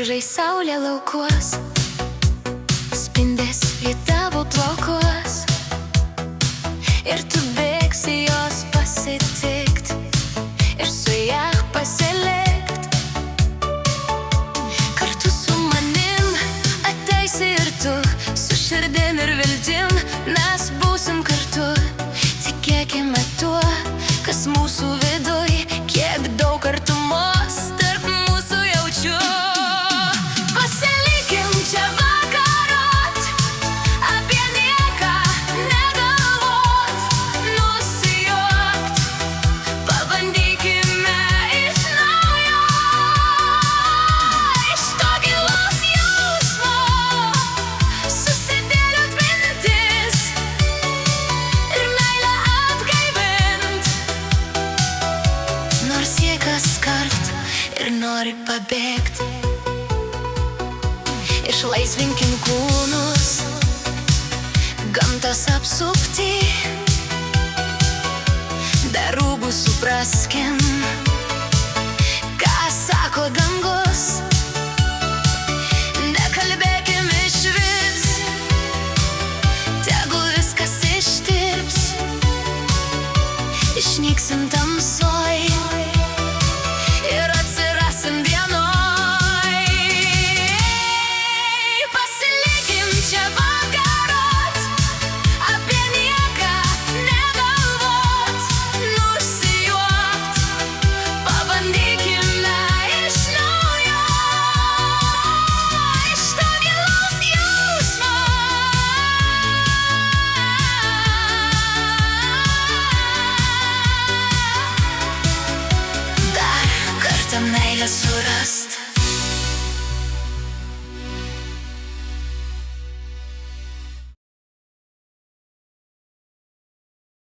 gražiai saulė laukuos, spindės į tavo plaukuos, ir tu bėgsi jos pasitikt ir su ja pasilikt. Kartu su manim ateisi ir tu, su širdim ir viltim mes būsim kartu. Tikėkime tuo, kas mūsų viduj, kiek daug artumos tarp mūsų jaučiu. Pasilikim čia vakarot, apie nieką negalvot, nusijuokt, pabandykime iš naujo. Iš to gilaus jausmo susidėliot mintis ir meilę atgaivint. Nors jei kaskart ir nori pabėgt, išlaisvinkim kūnus gamtos apsupti, dar rūbus supraskim, ką sako dangus. Nekalbėkim išvis, tegul viskas ištirps, išnyksim tamsoj ir atsirasim vienoj. Pasilikim čia vakarot, apie nieką negalvot, nusijuokt, pabandykime iš naujo. Iš to gilaus jausmo dar kartą meilę surast.